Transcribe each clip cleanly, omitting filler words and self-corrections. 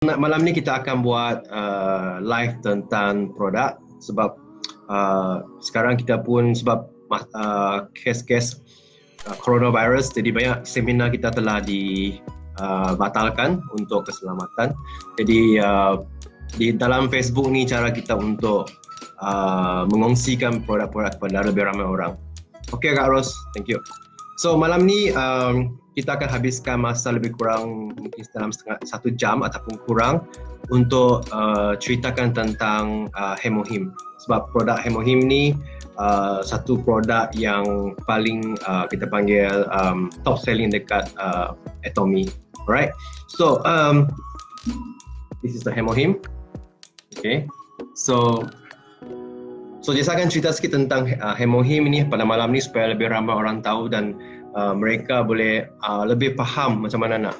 Malam ni kita akan buat live tentang produk sebab sekarang kita pun sebab kes-kes coronavirus, jadi banyak seminar kita telah dibatalkan untuk keselamatan. Jadi di dalam Facebook ni cara kita untuk mengongsikan produk-produk kepada lebih ramai orang. Okey Kak Ros, thank you. So malam ni kita akan habiskan masa lebih kurang mungkin dalam 1 jam ataupun kurang untuk ceritakan tentang Hemohim. Sebab produk Hemohim ni satu produk yang paling kita panggil top selling dekat Atomy. Alright, so this is the Hemohim. Okay, so saya akan cerita sikit tentang Hemohim ini pada malam ni supaya lebih ramai orang tahu dan mereka boleh lebih faham macam mana nak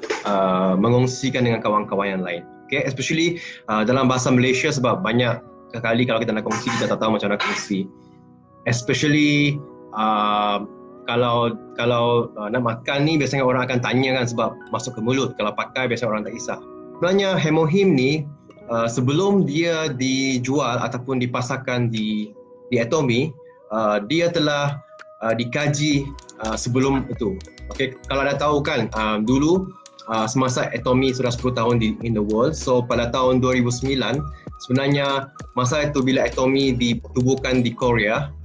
mengongsikan dengan kawan-kawan yang lain. Okay, especially dalam bahasa Malaysia sebab banyak kali kalau kita nak kongsi kita tak tahu macam mana kongsi. Especially kalau nak makan ni biasanya orang akan tanya kan sebab masuk ke mulut, kalau pakai biasanya orang tak kisah. Sebenarnya Hemohim ni sebelum dia dijual ataupun dipasarkan di Atomy, dia telah dikaji sebelum itu. Okay, kalau anda tahu kan dulu semasa Atomy sudah 10 tahun in the world, so pada tahun 2009 sebenarnya masa itu bila Atomy ditubuhkan di Korea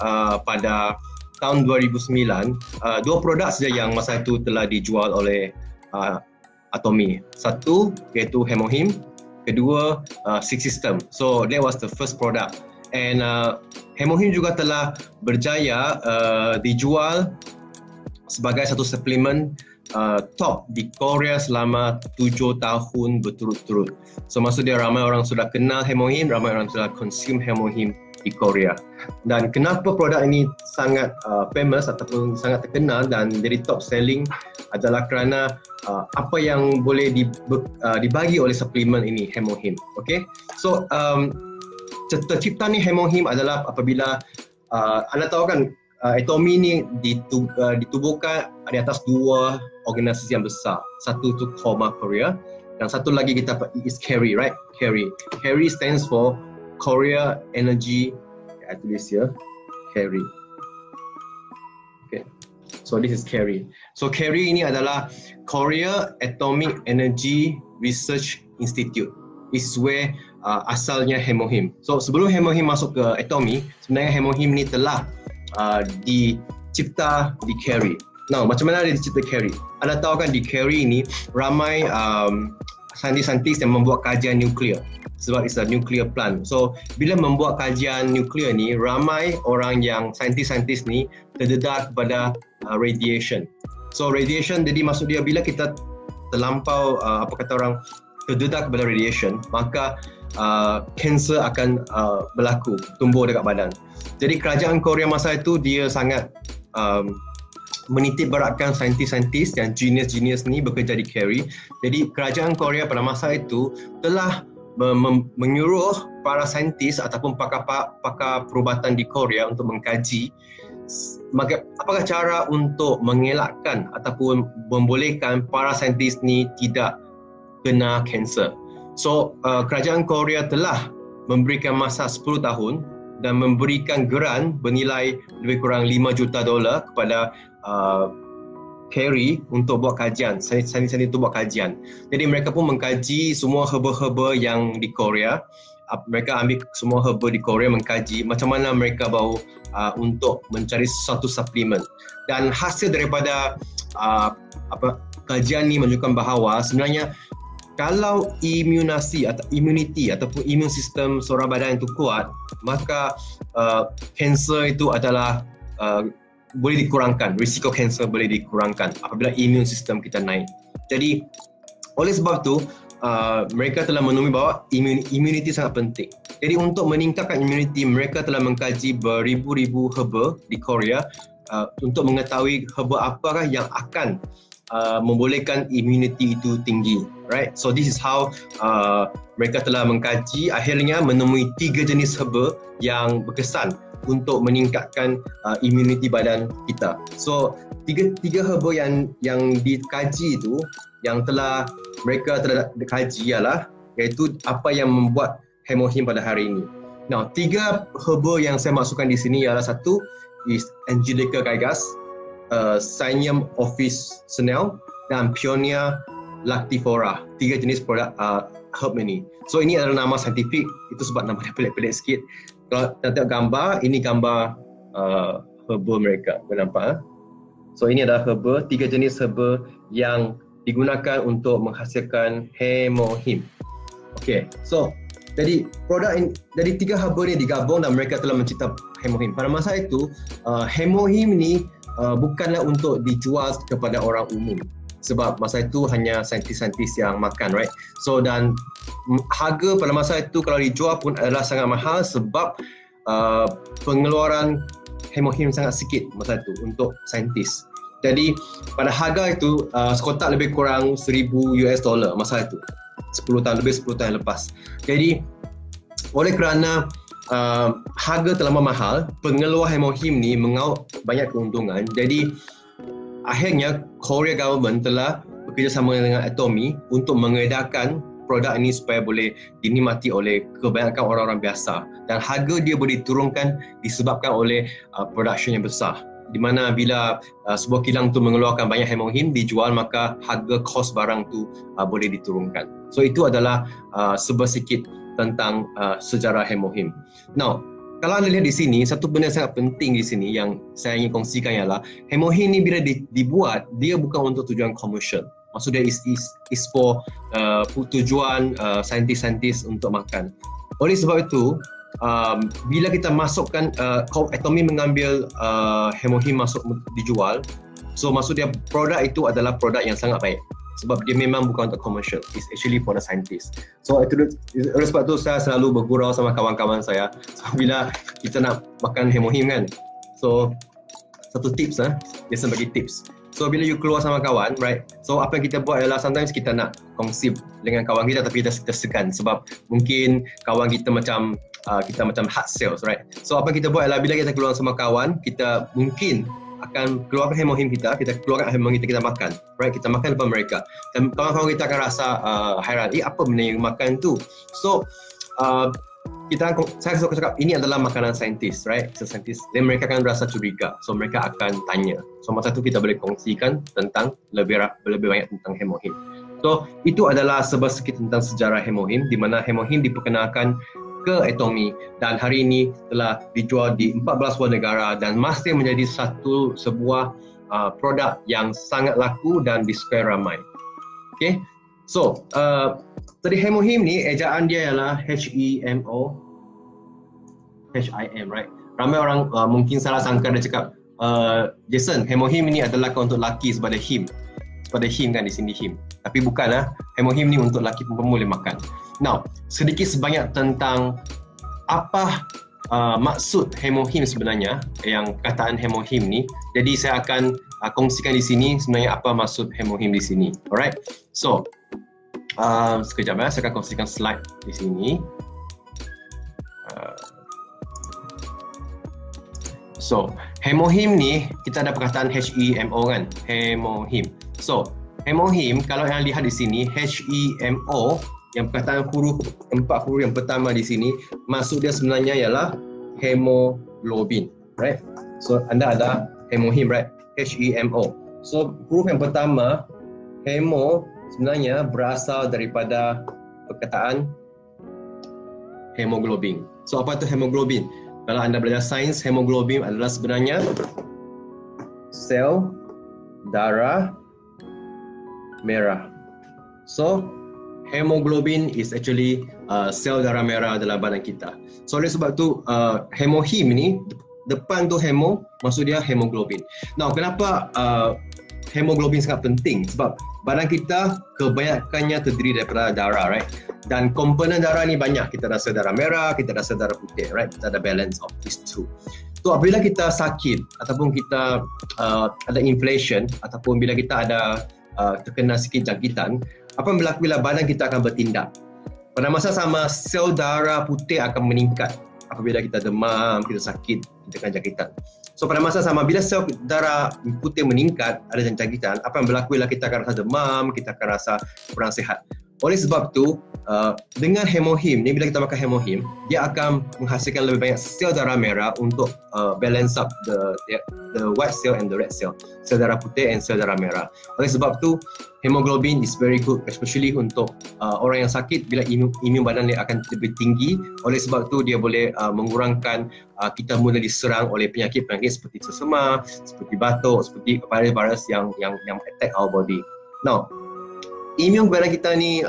pada tahun 2009, 2 produk saja yang masa itu telah dijual oleh Atomy. Satu iaitu Hemohim, kedua Six System. So that was the first product. And Hemohim juga telah berjaya dijual sebagai satu suplemen top di Korea selama 7 tahun berturut-turut. So maksud dia ramai orang sudah kenal Hemohim, ramai orang sudah consume Hemohim di Korea. Dan kenapa produk ini sangat famous ataupun sangat terkenal dan jadi top selling adalah kerana apa yang boleh dibagi oleh suplemen ini, Hemohim. Okay, so tercipta ni Hemohim adalah apabila anda tahu kan Atomy ni ditubuhkan di atas 2 organisasi yang besar. Satu tu Coma Korea dan satu lagi kita is KERI, right? KERI stands for Korea Energy. I tulis here KERI. Okay, so this is KERI. So KERI ini adalah Korea Atomic Energy Research Institute. This is where asalnya Hemohim. So sebelum Hemohim masuk ke Atomy, sebenarnya Hemohim ni telah dicipta di KERI. Now, macam mana dia dicipta KERI? Anda tahu kan di KERI ni ramai saintis-saintis yang membuat kajian nuklear sebab it's a nuclear plant. So bila membuat kajian nuklear ni, ramai orang yang saintis-saintis ni terdedah kepada radiation. So radiation jadi maksud dia bila kita terlampau apa kata orang terdedah kepada radiation, maka kanser akan berlaku, tumbuh dekat badan. Jadi kerajaan Korea masa itu dia sangat menitik beratkan saintis-saintis dan genius-genius ni bekerja di KERI. Jadi kerajaan Korea pada masa itu telah menyuruh para saintis ataupun pakar perubatan di Korea untuk mengkaji apakah cara untuk mengelakkan ataupun membolehkan para saintis ni tidak kena kanser. So kerajaan Korea telah memberikan masa 10 tahun dan memberikan geran bernilai lebih kurang $5 juta kepada KERI untuk buat kajian, saintis-saintis itu buat kajian. Jadi mereka pun mengkaji semua herba-herba yang di Korea. Mereka ambil semua herba di Korea, mengkaji macam mana mereka bau untuk mencari satu suplemen. Dan hasil daripada kajian ini menunjukkan bahawa sebenarnya kalau imunity ataupun imun sistem seorang badan itu kuat, maka kanser itu adalah boleh dikurangkan, risiko kanser boleh dikurangkan apabila imun sistem kita naik. Jadi oleh sebab tu mereka telah menemui bahawa immunity sangat penting. Jadi untuk meningkatkan immunity, mereka telah mengkaji beribu-ribu herba di Korea untuk mengetahui herba apakah yang akan membolehkan immunity itu tinggi, right? So this is how mereka telah mengkaji, akhirnya menemui 3 jenis herba yang berkesan untuk meningkatkan immunity badan kita. So tiga herba yang dikaji itu, yang mereka telah kaji ialah iaitu apa yang membuat hemohim pada hari ini. Now, 3 herba yang saya masukkan di sini ialah satu is Angelica gigas, Cynium officinale dan Peonia lactiflora. 3 jenis produk herb ini. So ini adalah nama saintifik, itu sebab nama dia pelik-pelik sikit. Kalau kita tengok gambar, ini gambar herba mereka. Boleh nampak? So ini adalah herba, 3 jenis herba yang digunakan untuk menghasilkan hemohim. Okay, so jadi produk ini, dari 3 herba ni digabung dan mereka telah mencipta hemohim. Pada masa itu, hemohim ni bukanlah untuk dijual kepada orang umum. Sebab masa itu hanya saintis-saintis yang makan, right? So dan harga pada masa itu kalau dijual pun adalah sangat mahal sebab pengeluaran hemohim sangat sikit masa itu untuk saintis. Jadi pada harga itu sekotak lebih kurang $1,000 masa itu. 10 tahun yang lepas. Jadi oleh kerana harga terlalu mahal, pengeluar hemohim ni mengaut banyak keuntungan. Jadi akhirnya Korea government telah bekerjasama dengan Atomy untuk mengedarkan produk ini supaya boleh dinikmati oleh kebanyakan orang-orang biasa, dan harga dia boleh diturunkan disebabkan oleh production yang besar, di mana bila sebuah kilang tu mengeluarkan banyak hemohim dijual, maka harga kos barang tu boleh diturunkan. So itu adalah sedikit tentang sejarah hemohim. Now, kalau anda lihat di sini, satu benda yang sangat penting di sini yang saya ingin kongsikan ialah hemohim ni bila dibuat, dia bukan untuk tujuan komersial. Maksudnya is for tujuan saintis-saintis untuk makan. Oleh sebab itu, bila kita masukkan Atomy mengambil hemohim masuk dijual, so maksud dia produk itu adalah produk yang sangat baik sebab dia memang bukan untuk commercial, it's actually for the scientist. So itu oleh sebab tu saya selalu bergurau sama kawan-kawan saya, so, bila kita nak makan hemohim kan, so satu tips biasa bagi tips. So bila you keluar sama kawan, right? So apa yang kita buat adalah sometimes kita nak kongsi dengan kawan kita tapi kita segan sebab mungkin kawan kita macam hard sales, right? So apa yang kita buat adalah bila kita keluar sama kawan, kita mungkin akan keluarkan hemohim kita keluarkan hemohim kita makan, right? Kita makan depan mereka dan kawan-kawan kita akan rasa hairan, apa benda yang makan tu? So saya suka cakap ini adalah makanan saintis, right? So saintis, dan mereka akan rasa curiga, so mereka akan tanya. So masa tu kita boleh kongsikan tentang lebih banyak tentang hemohim. So itu adalah sedikit tentang sejarah hemohim, di mana hemohim diperkenalkan ke Atomy dan hari ini telah dijual di 14 buah negara dan masih menjadi sebuah produk yang sangat laku dan disukai ramai. Okay, so tadi hemohim ni ejaan dia ialah HEMOHIM, right? Ramai orang mungkin salah sangka dia cakap, Jason, hemohim ini adalah untuk laki sebab ada him kan di sini him. Tapi bukanlah, hemohim ni untuk laki pun boleh makan. Now, sedikit sebanyak tentang apa maksud hemohim sebenarnya, yang perkataan hemohim ni. Jadi saya akan kongsikan di sini sebenarnya apa maksud hemohim di sini. Alright. So, sekejap saya akan kongsikan slide di sini. So, hemohim ni kita ada perkataan HEMO kan, hemohim. So, hemohim kalau yang lihat di sini HEMO, yang perkataan empat huruf yang pertama di sini, maksud dia sebenarnya ialah hemoglobin, right? So anda ada hemohim, right? HEMO. So huruf yang pertama hemo sebenarnya berasal daripada perkataan hemoglobin. So apa itu hemoglobin? Kalau anda belajar sains, hemoglobin adalah sebenarnya sel darah merah. So hemoglobin is actually sel darah merah dalam badan kita. So oleh sebab tu hemohim ni depan tu hemo, maksud dia hemoglobin. Now kenapa hemoglobin sangat penting? Sebab badan kita kebanyakannya terdiri daripada darah, right? Dan komponen darah ni banyak. Kita ada sel darah merah, kita ada sel darah putih, right? Kita ada balance of these two. So apabila kita sakit ataupun kita ada inflation ataupun bila kita ada terkena sikit jangkitan, apa yang berlaku bila badan kita akan bertindak? Pada masa sama, sel darah putih akan meningkat apabila kita demam, kita sakit, kita kena jangkitan. So pada masa sama, bila sel darah putih meningkat, ada jangkitan, apa yang berlaku ialah kita akan rasa demam, kita akan rasa kurang sihat. Oleh sebab tu, dengan hemohim ni, bila kita makan hemohim, dia akan menghasilkan lebih banyak sel darah merah untuk balance up the white cell and the red cell, sel darah putih and sel darah merah. Oleh sebab tu, hemoglobin is very good, especially untuk orang yang sakit bila imun badan dia akan lebih tinggi. Oleh sebab tu, dia boleh mengurangkan kita mula diserang oleh penyakit-penyakit seperti sesama, seperti batuk, seperti virus yang attack our body. Now, imun badan kita ni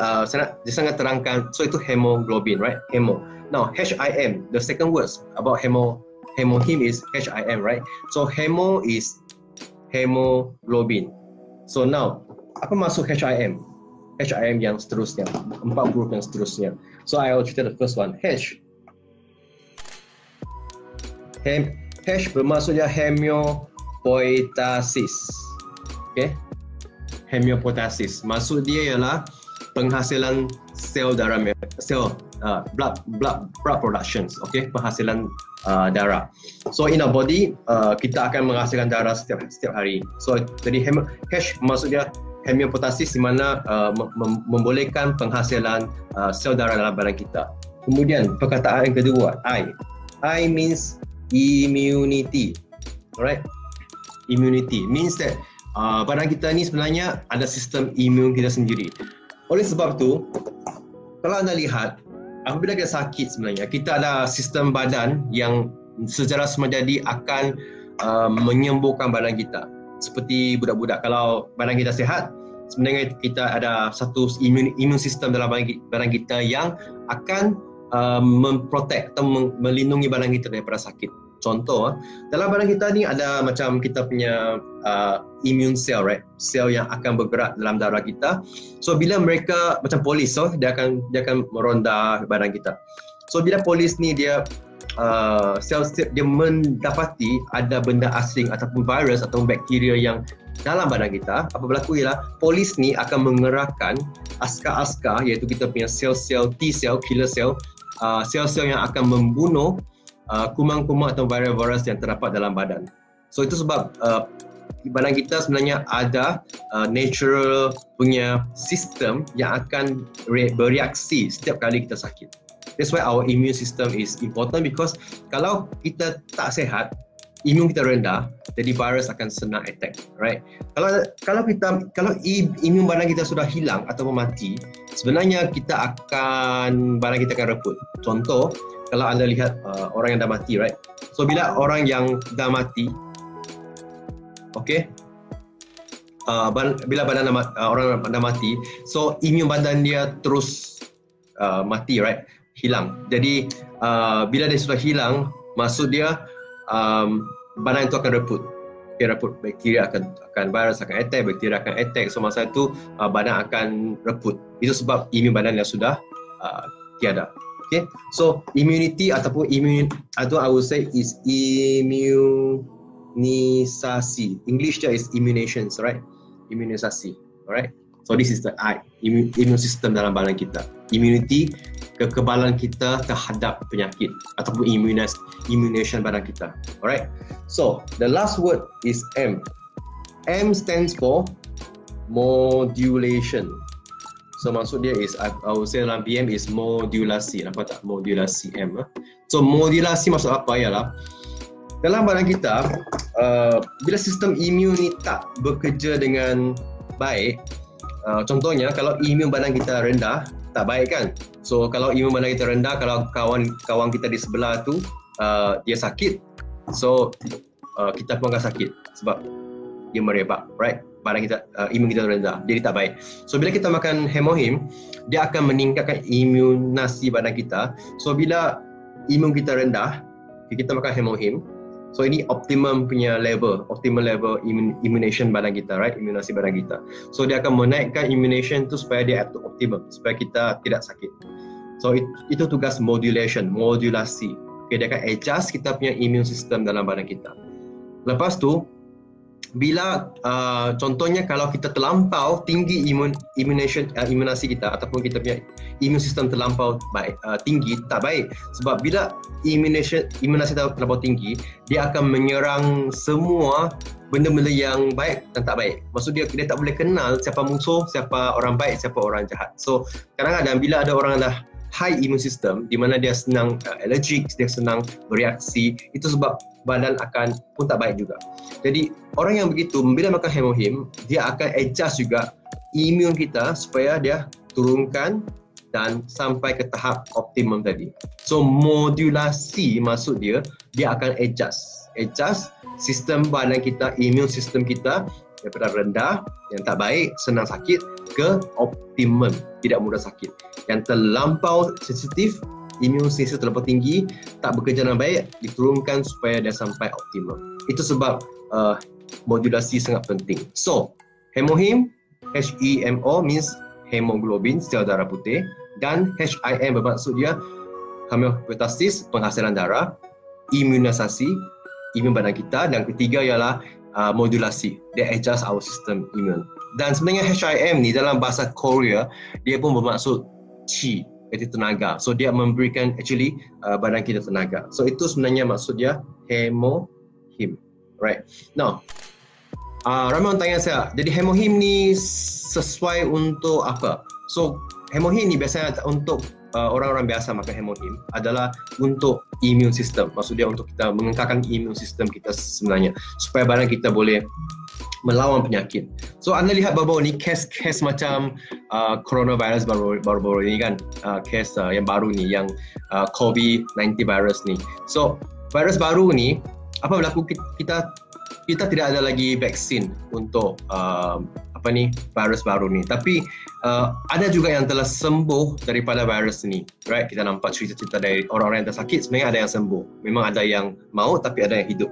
sangat terangkan, so itu hemoglobin, right? Hemo. Now, HIM, the second words about hemohim is HIM, right? So hemo is hemoglobin. So now, apa maksud HIM? HIM yang seterusnya, 4 huruf yang seterusnya. So I will cerita the first one. H bermaksudnya homeopoiesis. Okay? Homeopoiesis. Maksud dia ialah penghasilan sel darah merah, sel blood productions, okay, penghasilan darah. So in our body, kita akan menghasilkan darah setiap hari. So jadi H maksudnya homeopoiesis, di mana membolehkan penghasilan sel darah dalam badan kita. Kemudian perkataan yang kedua, I means immunity. Alright, immunity means that badan kita ni sebenarnya ada sistem imun kita sendiri. Oleh sebab tu, kalau anda lihat, apabila kita sakit sebenarnya, kita ada sistem badan yang secara semajadi akan menyembuhkan badan kita. Seperti budak-budak, kalau badan kita sihat, sebenarnya kita ada satu imun sistem dalam badan kita yang akan memprotect atau melindungi badan kita daripada sakit. Contoh, dalam badan kita ni ada macam kita punya immune cell, right? Sel yang akan bergerak dalam darah kita. So bila mereka macam polis, so dia akan meronda badan kita. So bila polis ni dia sel dia mendapati ada benda asing ataupun virus atau bakteria yang dalam badan kita, apa berlaku ialah polis ni akan mengerahkan askar-askar, iaitu kita punya sel-sel T cell, killer cell, sel-sel yang akan membunuh kuman-kuman atau virus-virus yang terdapat dalam badan. So itu sebab badan kita sebenarnya ada natural punya sistem yang akan bereaksi setiap kali kita sakit. That's why our immune system is important, because kalau kita tak sehat, imun kita rendah, jadi virus akan senang attack, right? Kalau imun badan kita sudah hilang atau mati, sebenarnya badan kita akan reput. Contoh, kalau anda lihat orang yang dah mati, right? So bila orang yang dah mati, okay, bila orang dah mati, so imun badan dia terus mati, right? Hilang. Jadi bila dia sudah hilang, maksud dia badan itu akan reput. Okay, reput. Bakteria akan virus akan attack, bakteria akan attack. So masa itu badan akan reput. Itu sebab imun badan yang sudah tiada. Okay, so immunity ataupun atau I would say is immunisasi. English dia is immunizations, right? Immunisasi, alright. So this is the immune system dalam badan kita. Immunity, kekebalan kita terhadap penyakit ataupun immunization badan kita. Alright. So the last word is M. M stands for modulation. So maksud dia is, I would say dalam PM is modulasi. Nampak tak? Modulasi M. So modulasi maksud apa ialah, dalam badan kita, bila sistem imun ni tak bekerja dengan baik, contohnya kalau imun badan kita rendah, tak baik kan? So kalau imun badan kita rendah, kalau kawan kita di sebelah tu dia sakit, so kita pun akan sakit sebab dia merebak, right? Badan kita, imun kita rendah, jadi tak baik. So bila kita makan hemohim, dia akan meningkatkan imunasi badan kita. So bila imun kita rendah, kita makan hemohim, so ini optimum level immunization badan kita, right? Imunasi badan kita. So dia akan menaikkan immunization tu supaya dia optimum, supaya kita tidak sakit. So itu tugas modulasi. Okay, dia akan adjust kita punya immune system dalam badan kita. Lepas tu, bila contohnya kalau kita terlampau tinggi imunasi kita ataupun kita punya immune system terlampau tinggi, tak baik. Sebab bila imunasi terlampau tinggi, dia akan menyerang semua benda-benda yang baik dan tak baik. Maksud dia tak boleh kenal siapa musuh, siapa orang baik, siapa orang jahat. So kadang-kadang bila ada orang dah high immune system di mana dia senang allergic, dia senang bereaksi, itu sebab badan akan pun tak baik juga. Jadi orang yang begitu bila makan hemohim, dia akan adjust juga imun kita supaya dia turunkan dan sampai ke tahap optimum tadi. So modulasi maksud dia akan adjust sistem badan kita, immune system kita daripada rendah yang tak baik, senang sakit ke optimum, tidak mudah sakit. Yang terlampau sensitif, immune system terlampau tinggi, tak bekerja dengan baik, diturunkan supaya dia sampai optimum. Itu sebab modulasi sangat penting. So hemohim, HEMO means hemoglobin, sel darah putih, dan HIM bermaksud dia homeostasis, penghasilan darah, imunisasi, imun badan kita, dan ketiga ialah modulasi, dia adjust our system immune. Dan sebenarnya HIM ni dalam bahasa Korea dia pun bermaksud chi, iaitu tenaga. So dia memberikan actually badan kita tenaga. So itu sebenarnya maksud dia hemohim. Right. Now, ramai orang tanya saya, jadi hemohim ni sesuai untuk apa? So hemohim ni biasanya untuk orang-orang biasa makan hemohim adalah untuk immune system. Maksud dia untuk kita mengekalkan immune system kita sebenarnya supaya badan kita boleh melawan penyakit. So anda lihat baru-baru ni kes macam coronavirus baru-baru ini kan, kes yang baru ni, yang COVID-19 virus ni. So virus baru ni apa berlaku, kita tidak ada lagi vaksin untuk virus baru ni, tapi ada juga yang telah sembuh daripada virus ni, right? Kita nampak cerita-cerita dari orang-orang yang tersakit, sebenarnya ada yang sembuh, memang ada yang maut tapi ada yang hidup.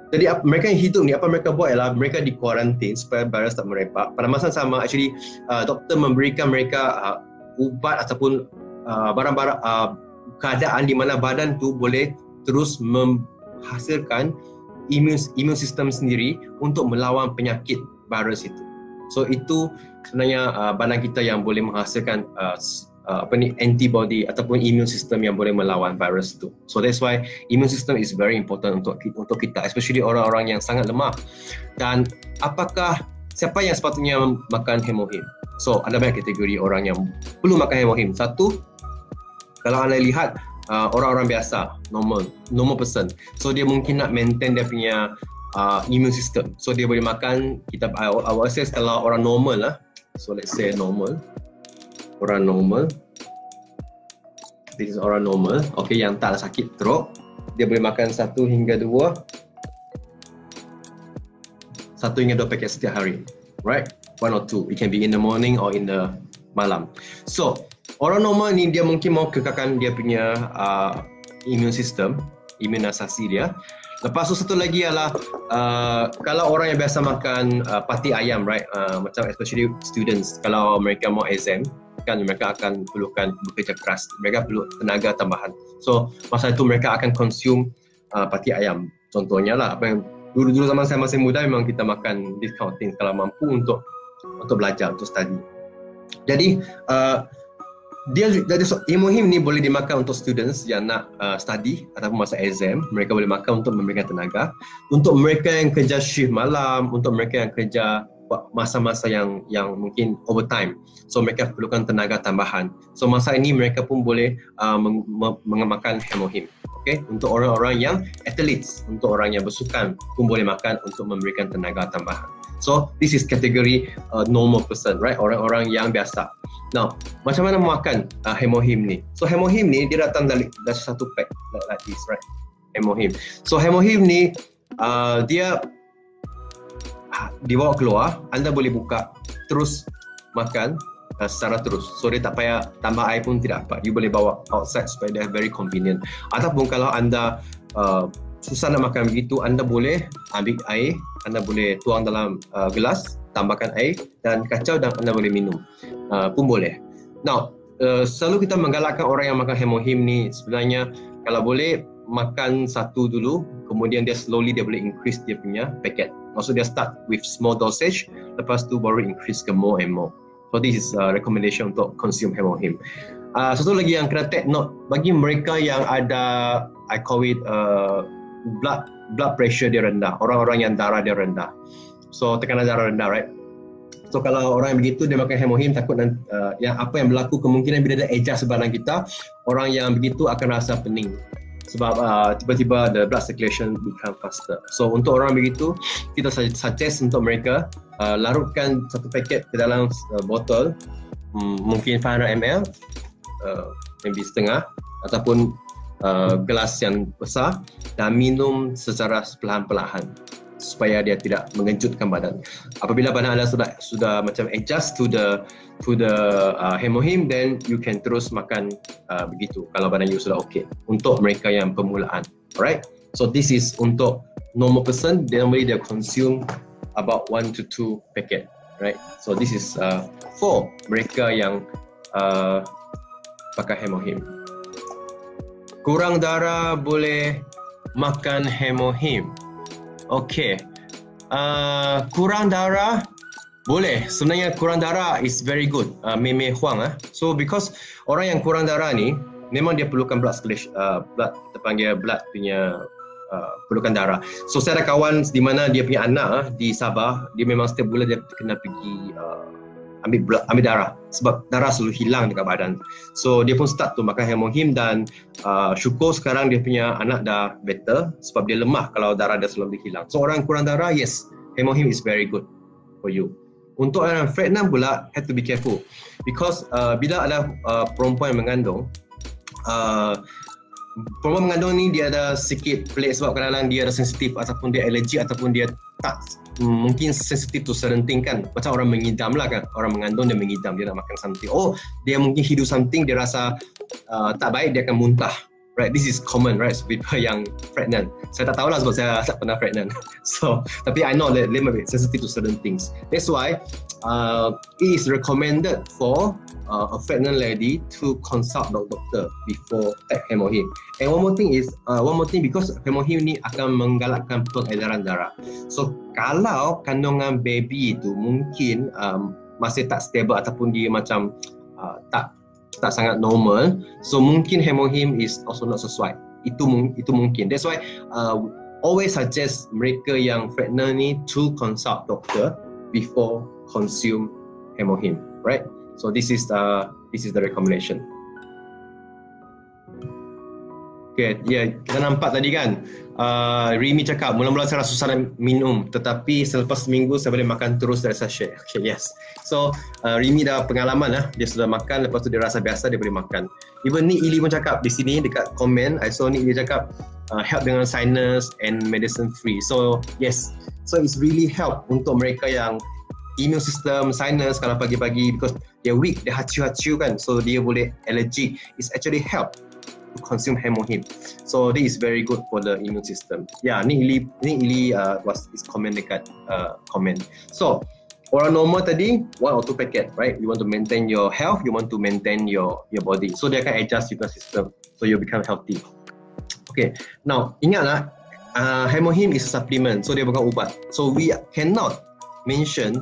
Jadi mereka yang hidup ni, apa mereka buat ialah mereka di kuarantin supaya virus tak merebak. Pada masa sama actually doktor memberikan mereka ubat ataupun barang-barang keadaan di mana badan tu boleh terus menghasilkan immune system sendiri untuk melawan penyakit virus itu. So itu sebenarnya badan kita yang boleh menghasilkan antibody ataupun immune system yang boleh melawan virus itu. So that's why immune system is very important untuk kita, especially orang-orang yang sangat lemah. Dan siapa yang sepatutnya makan hemohim? So ada banyak kategori orang yang perlu makan hemohim. Satu, kalau anda lihat orang-orang biasa, normal person. So dia mungkin nak maintain dia punya immune system. So dia boleh makan, I will assess kalau orang normal lah. So let's say orang normal. This is orang normal. Okay, yang tak sakit teruk. Dia boleh makan 1 hingga 2 paket setiap hari. Right? 1 or 2. It can be in the morning or in the malam. So orang normal ni dia mungkin mau kekalkan dia punya immune system, imunisasi dia. Lepas tu satu lagi ialah kalau orang yang biasa makan pati ayam, right? Macam especially students, kalau mereka mau exam kan, mereka akan perlukan bekerja keras, mereka perlu tenaga tambahan. So masa itu mereka akan consume pati ayam. Contohnya lah, apa yang dulu zaman saya masih muda memang kita makan this kind of things kalau mampu untuk belajar, untuk study. Jadi hemohim ni boleh dimakan untuk students yang nak study ataupun masa exam. Mereka boleh makan untuk memberikan tenaga. Untuk mereka yang kerja shift malam, untuk mereka yang kerja masa-masa yang mungkin overtime, so mereka perlukan tenaga tambahan. So masa ini mereka pun boleh makan hemohim. Okay? Untuk orang-orang yang athletes, untuk orang yang bersukan pun boleh makan untuk memberikan tenaga tambahan. So this is kategori normal person, right? Orang-orang yang biasa. Now, macam mana makan hemohim ni? So hemohim ni dia datang dari satu pack like this, right? Hemohim. So hemohim ni dia dibawa keluar, anda boleh buka terus makan secara terus. So dia tak payah tambah air pun tidak apa. You boleh bawa outside supaya dia very convenient. Ataupun kalau anda susah nak makan begitu, anda boleh ambil air, anda boleh tuang dalam gelas, tambahkan air dan kacau dan anda boleh minum pun boleh. Now, selalu kita menggalakkan orang yang makan hemohim ni sebenarnya kalau boleh makan satu dulu, kemudian dia slowly dia boleh increase dia punya packet. Maksud dia start with small dosage, lepas tu baru increase ke more and more. So this is recommendation untuk consume hemohim. Satu lagi yang kena take note bagi mereka yang ada I call it blood blood pressure dia rendah, orang-orang yang darah dia rendah. So tekanan darah rendah, right? So kalau orang yang begitu dia makan hemohim, takut yang apa yang berlaku kemungkinan bila dia adjust badan kita, orang yang begitu akan rasa pening sebab tiba-tiba the blood circulation become faster. So untuk orang begitu, kita suggest untuk mereka larutkan satu paket ke dalam botol, mungkin 500 ml, maybe setengah ataupun gelas yang besar, dan minum secara perlahan-perlahan supaya dia tidak mengejutkan badan. Apabila badan anda sudah macam adjust to the hemohim, then you can terus makan begitu kalau badan you sudah okay. Untuk mereka yang permulaan, alright. So this is untuk normal person, normally they consume about 1 to 2 packet, right. So this is for mereka yang pakai hemohim. Kurang darah boleh makan hemohim. Okay, kurang darah boleh. Sebenarnya kurang darah is very good, meme huang. So because orang yang kurang darah ni memang dia perlukan blood circulation, blood, kita panggil blood punya perlukan darah. So saya ada kawan di mana dia punya anak di Sabah, dia memang setiap bulan dia kena pergi ambil darah sebab darah selalu hilang dekat badan. So dia pun start tu makan hemohim, dan syukur sekarang dia punya anak dah better sebab dia lemah kalau darah dia selalu hilang. So orang kurang darah, yes, hemohim is very good for you. Untuk orang pregnant pula, have to be careful because bila ada perempuan yang mengandung, perempuan mengandung ni dia ada sikit pelik sebab kadang-kadang dia ada sensitif ataupun dia alergi ataupun dia tak mungkin sensitif to certain thing kan. Macam orang mengidam lah kan, orang mengandung dia mengidam, dia nak makan something, dia mungkin hidup something, dia rasa tak baik, dia akan muntah, right. This is common, right, so people yang pregnant. Saya tak tahu lah sebab saya tak pernah pregnant. So tapi I know that they might be sensitive to certain things. That's why it is recommended for a pregnant lady to consult the doctor before take hemohim. And one more thing because hemohim ni akan menggalakkan pengedaran darah. So kalau kandungan baby itu mungkin masih tak stable ataupun dia macam tak sangat normal, so mungkin hemohim is also not sesuai. Itu mungkin. That's why always suggest mereka yang pregnant ni to consult doctor before consume hemohim, right? So this is the recommendation. Okay, kita nampak tadi kan, Rimi cakap mula-mula saya rasa susah nak minum, tetapi selepas seminggu saya boleh makan terus dari sachet. Okay, yes. So Rimi dah pengalaman dia sudah makan, lepas tu dia rasa biasa, dia boleh makan. Even Nick Ili pun cakap di sini dekat komen, I saw Nick dia cakap help dengan sinus and medicine free. So yes, so it's really help untuk mereka yang immune system, sinus kalau pagi-pagi because dia weak, dia haciu-haciu kan, so dia boleh allergic. It's actually help to consume hemohim. So this is very good for the immune system. Ni Ili is comment dekat comment. So orang normal tadi 1 or 2 packet, right? You want to maintain your health, you want to maintain your body. So dia akan adjust your system, so you become healthy. Okay, now ingatlah hemohim is a supplement, so dia bukan ubat. So we cannot mention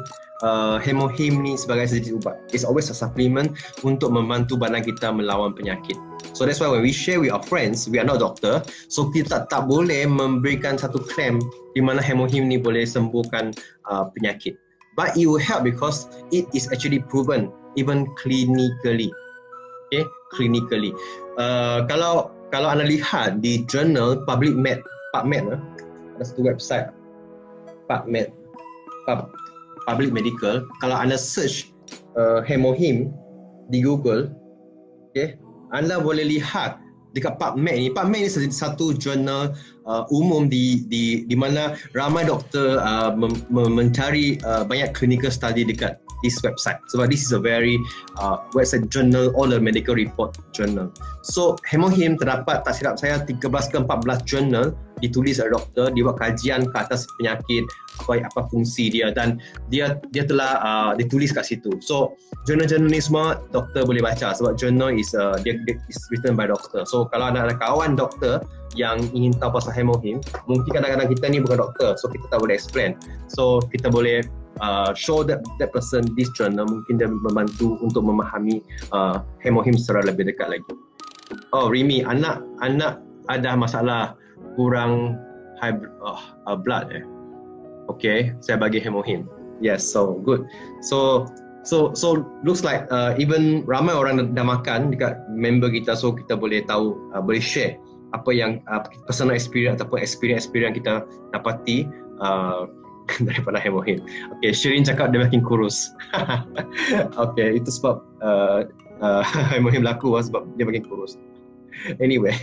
hemohim ni sebagai sedikit ubat. It's always a supplement untuk membantu badan kita melawan penyakit. So that's why when we share with our friends, we are not doctor, so kita tak boleh memberikan satu claim di mana hemohim ni boleh sembuhkan penyakit. But it will help because it is actually proven even clinically. Okay, clinically. Kalau anda lihat di jurnal PubMed, ada satu website PubMed, Public Medical, kalau anda search hemohim di Google, okay, anda boleh lihat dekat PubMed ni satu jurnal umum di mana ramai doktor mencari banyak clinical study dekat this website. Sebab this is a very website journal, all the medical report journal. So hemohim terdapat, tak silap saya, 13 ke 14 journal ditulis oleh doktor, dia buat kajian ke atas penyakit, apa fungsi dia, dan dia telah ditulis kat situ. So jurnal-jurnal ni semua doktor boleh baca sebab jurnal is written by doctor. So kalau ada kawan doktor yang ingin tahu pasal hemohim, mungkin kadang-kadang kita ni bukan doktor, so kita tak boleh explain. So kita boleh show that person this journal, mungkin dia membantu untuk memahami hemohim secara lebih dekat lagi. Rimi, anak ada masalah kurang blood. Okay, saya bagi hemohim. Yes, so good. So looks like even ramai orang dah makan dekat member kita, so kita boleh tahu, boleh share apa yang personal experience ataupun experience kita dapati daripada hemohim. Okay, Shirin cakap dia makin kurus. Okay, itu sebab hemohim laku sebab dia makin kurus. Anyway,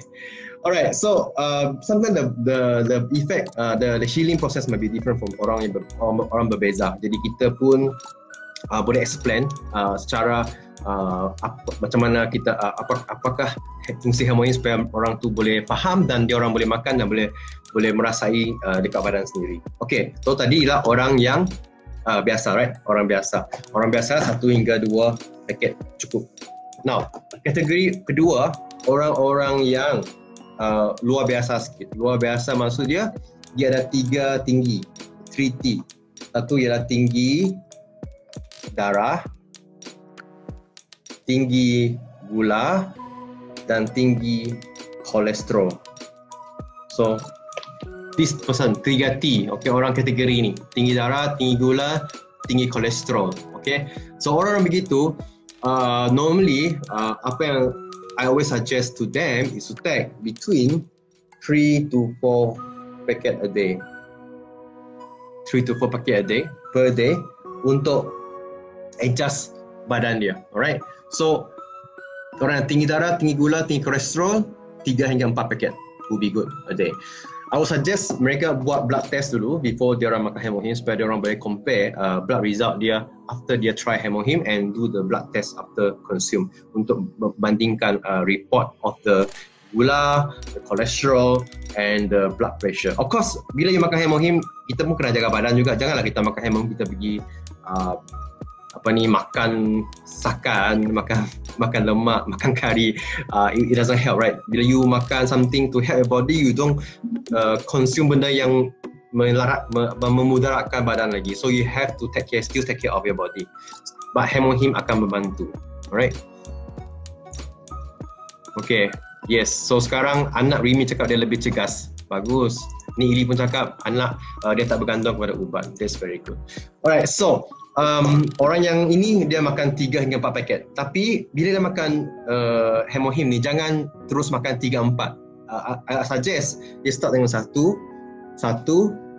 alright. So sometimes the effect, the healing process may be different from orang orang berbeza. Jadi kita pun boleh explain secara macam mana kita apakah fungsi hemohim supaya orang tu boleh faham dan dia orang boleh makan dan boleh merasai dekat badan sendiri. Okay, so tadi ialah orang yang biasa, right? Orang biasa 1 hingga 2 paket cukup. Now, kategori kedua, orang-orang yang luar biasa sikit. Luar biasa maksud dia ada 3 tinggi, 3T. Satu ialah tinggi darah, tinggi gula dan tinggi kolesterol. So this person 3T, okay, orang kategori ni, tinggi darah, tinggi gula, tinggi kolesterol. Okay, so orang begitu normally apa yang I always suggest to them is to take between 3 to 4 packet a day. 3 to 4 packet a day per day untuk adjust badan dia. Alright. So orang yang tinggi darah, tinggi gula, tinggi kolesterol 3 hingga 4 paket would be good a day. I would suggest mereka buat blood test dulu before dia orang makan hemohim supaya dia orang boleh compare blood result dia after dia try hemohim and do the blood test after consume untuk membandingkan report of the gula, the cholesterol and the blood pressure. Of course, bila you makan hemohim, kita pun kena jaga badan juga. Janganlah kita makan hemohim kita pergi makan sakan, makan lemak, makan kari. It doesn't help, right? Bila you makan something to help your body, you don't consume benda yang memudaratkan badan lagi. So you have to still take care of your body. But hemohim akan membantu. Alright? Okay. Yes. So sekarang anak Rimi cakap dia lebih cegas. Bagus. Ni Ili pun cakap anak dia tak bergantung kepada ubat. That's very good. Alright. So orang yang ini dia makan 3 hingga 4 paket. Tapi bila dia makan hemohim ni, jangan terus makan 3-4. I suggest dia start dengan satu,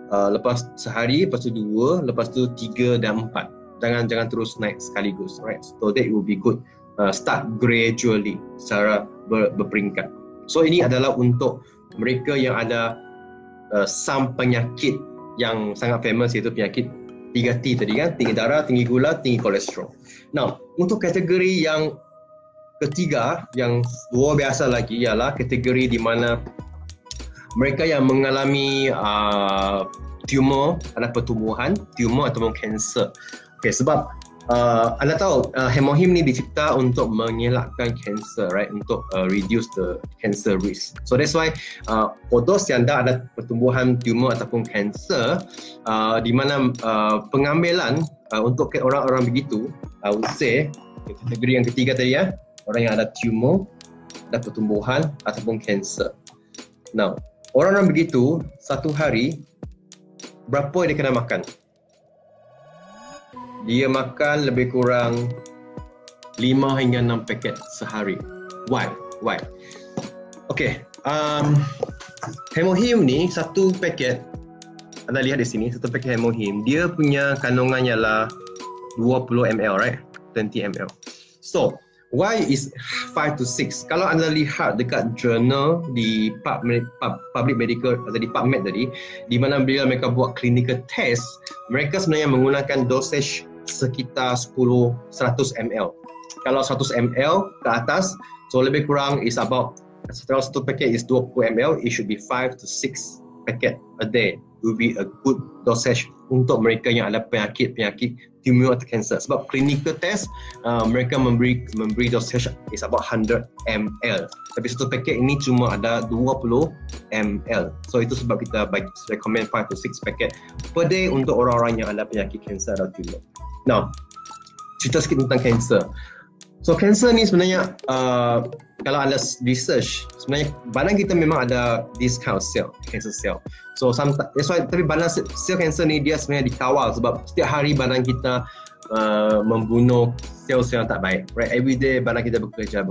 lepas sehari, lepas tu 2, lepas tu 3 dan 4. Jangan terus naik sekaligus. Right? So that will be good. Start gradually secara berperingkat. So ini adalah untuk mereka yang ada some penyakit yang sangat famous, iaitu penyakit 3T tadi kan, tinggi darah, tinggi gula, tinggi kolesterol. Now, untuk kategori yang ketiga, yang luar biasa lagi ialah kategori di mana mereka yang mengalami tumor, ada pertumbuhan, tumor ataupun kanser. Okay, sebab anda tahu hemohim ni dicipta untuk mengelakkan kanser, right? Untuk reduce the cancer risk. So that's why for those yang dah ada pertumbuhan tumor ataupun kanser, di mana pengambilan untuk orang-orang begitu, I would say kategori yang ketiga tadi ya, orang yang ada tumor, ada pertumbuhan ataupun kanser. Now, orang-orang begitu satu hari berapa dia kena makan? Dia makan lebih kurang 5 hingga 6 paket sehari. Why? Okay, hemohim ni satu paket, anda lihat di sini, satu paket hemohim, dia punya kandungannya lah 20 ml, right? 20 ml. So, why is 5 to 6? Kalau anda lihat dekat jurnal di public medical atau di PubMed tadi, di mana bila mereka buat clinical test, mereka sebenarnya menggunakan dosage sekitar 100 ml. Kalau 100 ml ke atas, so lebih kurang is about, kalau satu paket is 20 ml, it should be 5 to 6 packet a day. Will be a good dosage untuk mereka yang ada penyakit tumor atau kanser. Sebab clinical test mereka memberi dosage is about 100 ml. Tapi satu paket ini cuma ada 20 ml. So itu sebab kita recommend 5 to 6 paket per day untuk orang-orang yang ada penyakit kanser atau tumor. Now, cerita sikit tentang kanser. So cancer ni sebenarnya kalau anda research, sebenarnya badan kita memang ada this kind of cell, cancer cell. So that's why, tapi badan sel cancer ni dia sebenarnya dikawal sebab setiap hari badan kita membunuh sel-sel yang tak baik. Right, every day badan kita bekerja.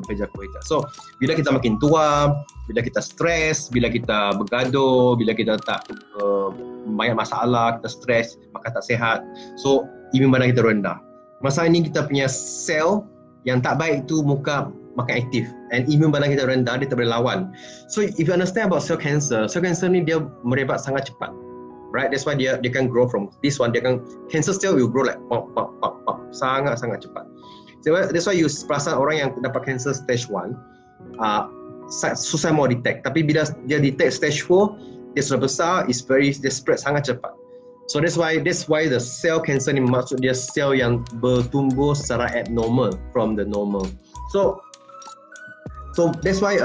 So bila kita makin tua, bila kita stres, bila kita bergaduh, bila kita tak banyak masalah, kita stres, maka tak sihat. So imun badan kita rendah. Masa ini kita punya sel yang tak baik itu makan aktif, and imun badan kita rendah, dia tak boleh lawan. So if you understand about cell cancer ni dia merebak sangat cepat, right? That's why dia can grow from this one, cancer cell will grow like pop, sangat cepat. So that's why you perasan orang yang dapat cancer stage 1 susah mau detect, tapi bila dia detect stage 4, dia sudah besar, dia spread sangat cepat. So that's why the cell cancer ni maksud dia sel yang bertumbuh secara abnormal from the normal. So that's why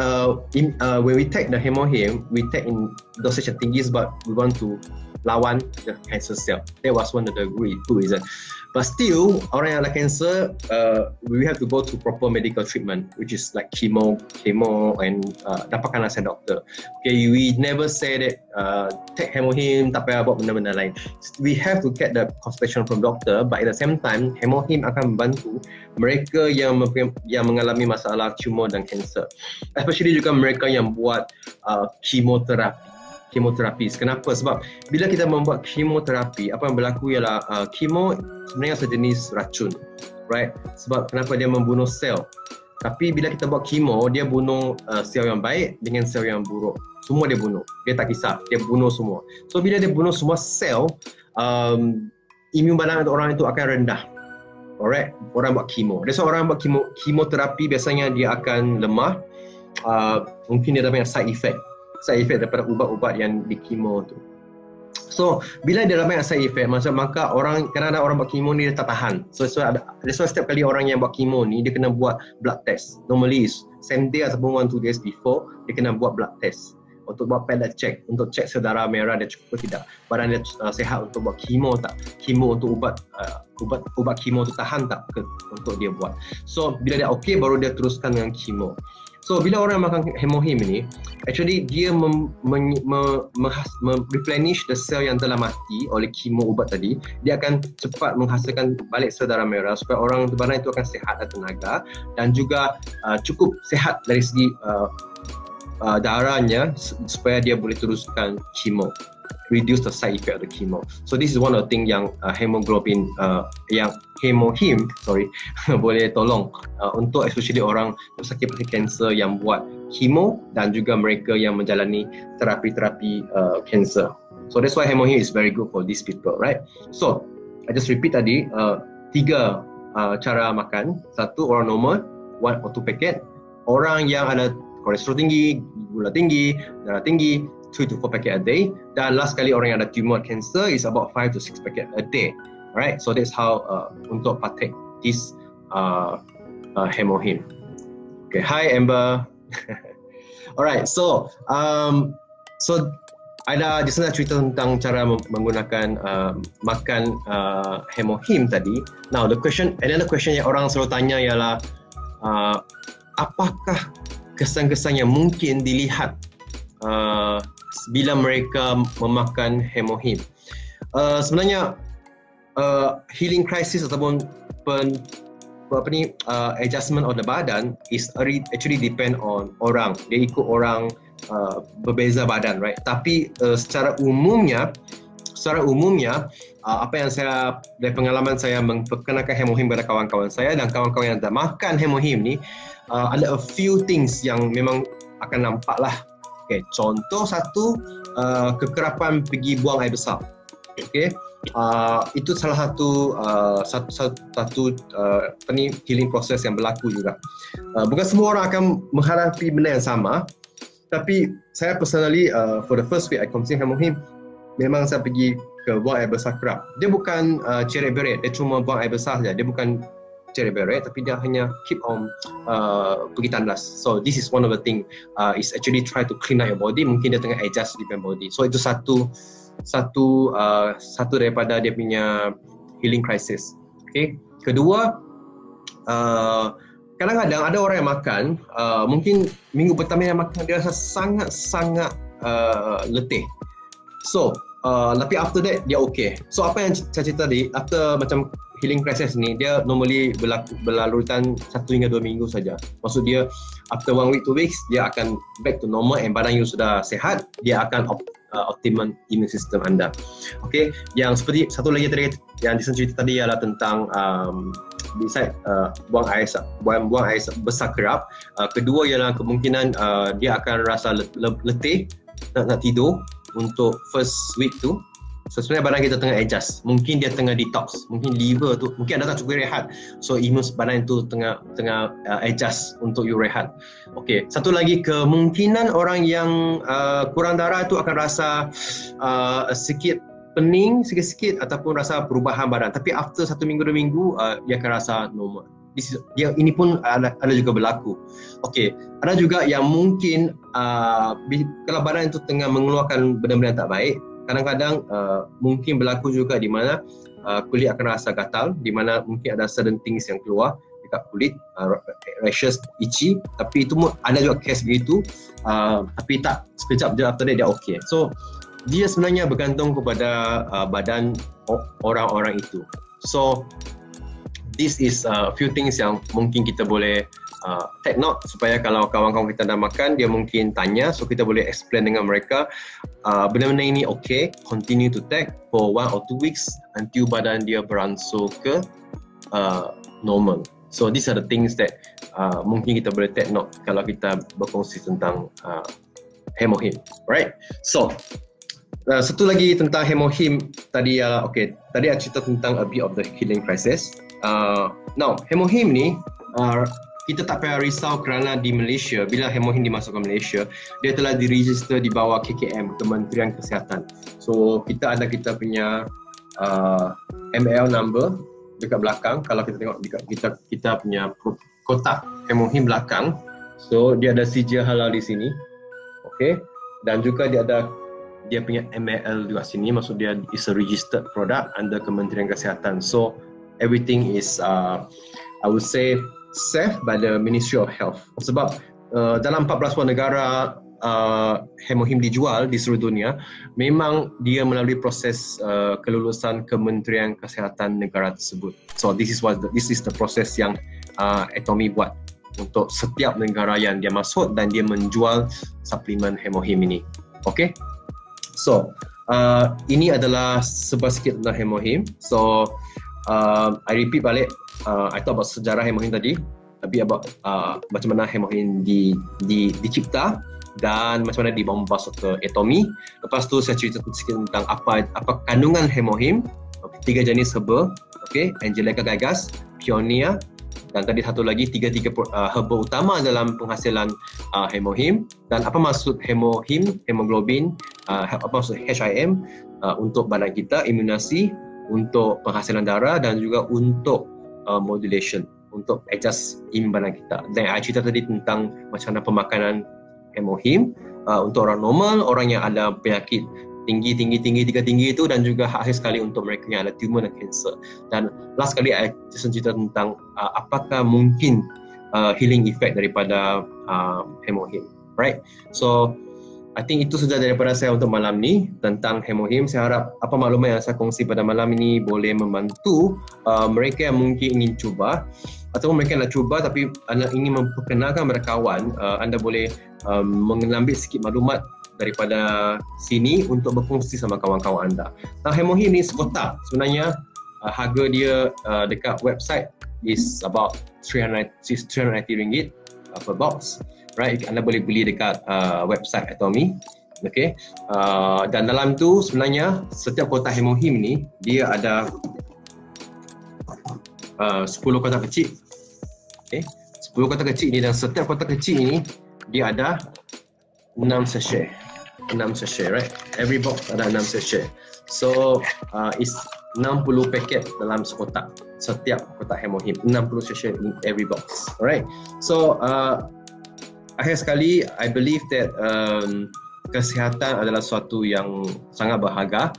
when we take the hemohim, we take in dosage yang tinggi sebab we want to lawan the cancer cell. That was one of the good reason. But still, orang yang ada cancer, we have to go to proper medical treatment, which is like chemo, and dapatkan nasihat doktor. Okay, we never say that take hemohim, tak payah buat benda-benda lain. We have to get the consultation from doctor, but at the same time, hemohim akan membantu mereka yang mengalami masalah tumor dan cancer. Especially juga mereka yang buat kemoterapi. Kenapa? Sebab bila kita membuat kemoterapi, apa yang berlaku ialah kemo sebenarnya sejenis racun, right? Sebab kenapa dia membunuh sel? Tapi bila kita buat kemo, dia bunuh sel yang baik dengan sel yang buruk. Semua dia bunuh. Dia tak kisah, dia bunuh semua. So bila dia bunuh semua sel, imun badan orang itu akan rendah. Alright, orang buat kemo. That's why orang buat kemoterapi biasanya dia akan lemah. Mungkin dia ada banyak side effect daripada ubat-ubat yang di kemo tu. So bila dia ada banyak side effect, maka kadang-kadang orang buat kemo ni dia tak tahan. So that's why setiap kali orang yang buat kemo ni dia kena buat blood test. Normally same day ataupun 1-2 days before, dia kena buat blood test untuk buat pellet check, untuk cek sel darah merah dia cukup ke tidak, badan dia sihat untuk buat kemo tak, kemo untuk ubat kemo tu tahan tak untuk dia buat. So bila dia okey, baru dia teruskan dengan kemo. So bila orang makan hemohim ni, actually dia replenish the cell yang telah mati oleh kemo ubat tadi. Dia akan cepat menghasilkan balik sel darah merah supaya orang badan itu akan sihat dan tenaga, dan juga cukup sihat dari segi darahnya supaya dia boleh teruskan kemo, reduce the side effect of the chemo. So this is one of the thing yang hemoglobin yang hemohim boleh tolong untuk especially orang sakit cancer yang buat chemo dan juga mereka yang menjalani terapi cancer. So that's why hemohim is very good for these people, right? So I just repeat tadi 3 cara makan. 1 orang normal, 1 or 2 packet. Orang yang ada kolesterol tinggi, gula tinggi, darah tinggi, 2 to 4 packet a day. Dan last kali orang yang ada tumor cancer is about 5 to 6 packet a day. Alright, so that's how untuk partake this hemohim. Okay, hi Amber. Alright, so ada di sana cerita tentang cara menggunakan makan hemohim tadi. Now another question yang orang selalu tanya ialah apakah kesan-kesan yang mungkin dilihat bila mereka memakan hemohim. Sebenarnya healing crisis ataupun adjustment of the badan is actually depend on orang. Dia ikut orang berbeza badan, right? Tapi secara umumnya apa yang saya dari pengalaman saya memperkenalkan hemohim kepada kawan-kawan saya dan kawan-kawan yang dah makan hemohim ni, ada a few things yang memang akan nampak lah. Okay, contoh satu, kekerapan pergi buang air besar. Okay, itu salah satu healing process yang berlaku juga. Bukan semua orang akan menghadapi benda yang sama, tapi saya personally for the first week I consume hemohim, memang saya pergi ke buang air besar kerap. Dia bukan cerai beret, dia cuma buang air besar saja. Dia bukan cerai beret, tapi dia hanya keep on pergi tandas. So this is one of the thing is actually try to clean out your body. Mungkin dia tengah adjust different body. So itu satu daripada dia punya healing crisis. Okay. Kedua, kadang-kadang ada orang yang makan, mungkin minggu pertama yang makan dia rasa sangat-sangat letih. So, tapi after that dia okay. So apa yang saya cerita tadi, after macam healing crisis ni, dia normally berlalutan 1 hingga 2 minggu saja. Maksud dia after 1 week, 2 weeks dia akan back to normal, and badan you sudah sehat, dia akan optimum immune system anda. Okay, yang seperti satu lagi tadi yang Jason cerita tadi adalah tentang besides buang air besar kerap. Kedua ialah kemungkinan dia akan rasa letih nak tidur untuk first week tu. So sebenarnya badan kita tengah adjust. Mungkin dia tengah detox, mungkin liver tu, mungkin anda tak cukup rehat. So imun badan tu tengah adjust untuk you rehat. Okey, satu lagi kemungkinan orang yang kurang darah tu akan rasa sikit pening sikit-sikit ataupun rasa perubahan badan. Tapi after 1 minggu 2 minggu dia akan rasa normal. Ini pun ada juga berlaku. Okey, ada juga yang mungkin kalau badan itu tengah mengeluarkan benda-benda yang tak baik, kadang-kadang mungkin berlaku juga di mana kulit akan rasa gatal, di mana mungkin ada certain things yang keluar dekat kulit, rashes, itchy, tapi itu ada juga case begitu, tapi tak sekejap je after that dia okay. So dia sebenarnya bergantung kepada badan orang-orang itu. So this is a few things yang mungkin kita boleh take note, supaya kalau kawan-kawan kita dah makan, dia mungkin tanya, so kita boleh explain dengan mereka benda-benda ini okay, continue to take for 1 or 2 weeks until badan dia beransur ke normal. So these are the things that mungkin kita boleh take note kalau kita berkongsi tentang hemohim, right? So satu lagi tentang hemohim tadi, okay, tadi saya cerita tentang a bit of the healing crisis. Now hemohim ni kita tak payah risau kerana di Malaysia, bila hemohim dimasukkan Malaysia, dia telah diregister di bawah KKM, Kementerian Kesihatan. So kita punya ML number dekat belakang. Kalau kita tengok dekat kita punya kotak hemohim belakang, so dia ada sijil halal di sini, okay, dan juga dia punya ML juga sini, maksud dia is a registered product under Kementerian Kesihatan. So everything is I would say safe by the Ministry of Health. Sebab dalam 14 buah negara hemohim dijual di seluruh dunia, memang dia melalui proses kelulusan Kementerian Kesihatan negara tersebut. So this is the process yang Atomy buat untuk setiap negara yang dia masuk dan dia menjual suplemen hemohim ini. Okay, so ini adalah sedikit tentang hemohim. So I repeat balik, I talk about sejarah hemohim tadi, tapi about macam mana hemohim dicipta dan macam mana dibawa masuk ke Atomy. Lepas tu saya cerita sedikit tentang apa kandungan hemohim, 3 jenis herba, okay, Angelica gigas, Pioneer, dan tadi satu lagi tiga herba utama dalam penghasilan hemohim, dan apa maksud hemohim, hemoglobin, apa maksud HIM untuk badan kita, imunasi, untuk penghasilan darah, dan juga untuk modulation, untuk adjust imun badan kita. Dan saya cerita tadi tentang macam mana pemakanan hemohim untuk orang normal, orang yang ada penyakit tinggi itu, dan juga akhir sekali untuk mereka yang ada tumor dan kanser. Dan last kali saya cerita tentang apakah mungkin healing effect daripada hemohim, right? So I think itu saja daripada saya untuk malam ni tentang hemohim. Saya harap apa maklumat yang saya kongsi pada malam ini boleh membantu mereka yang mungkin ingin cuba, atau mereka nak cuba tapi anda ingin memperkenalkan kepada kawan, anda boleh mengambil sikit maklumat daripada sini untuk berkongsi sama kawan-kawan anda. Nah, hemohim ni sekotak sebenarnya harga dia dekat website is about RM390 per box. Right, anda boleh beli dekat website Atomy, okay. Dan dalam tu sebenarnya setiap kotak hemohim ni dia ada 10 kotak kecil, okay. 10 kotak kecil ni, dan setiap kotak kecil ni dia ada 6 sachet, right. Every box ada 6 sachet. So is 60 paket dalam sekotak, setiap kotak hemohim 60 sachet in every box, alright. So akhir sekali, I believe that kesihatan adalah suatu yang sangat berharga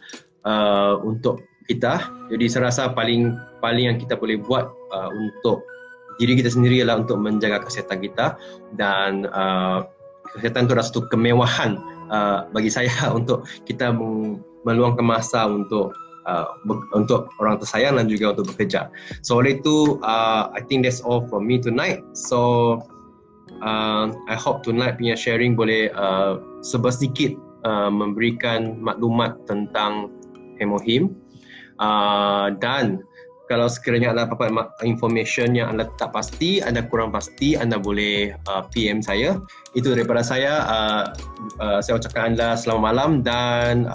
untuk kita. Jadi saya rasa paling yang kita boleh buat untuk diri kita sendiri adalah untuk menjaga kesihatan kita, dan kesihatan itu adalah satu kemewahan bagi saya untuk kita meluangkan masa untuk orang tersayang dan juga untuk bekerja. So oleh itu, I think that's all from me tonight. So I hope tonight punya sharing boleh sedikit memberikan maklumat tentang Hemohim, dan kalau sekiranya anda dapat information yang anda tak pasti, anda kurang pasti, anda boleh PM saya. Itu daripada saya. Saya ucapkan anda selamat malam dan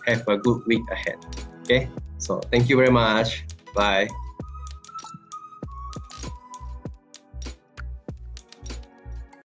have a good week ahead. Okay, so thank you very much. Bye.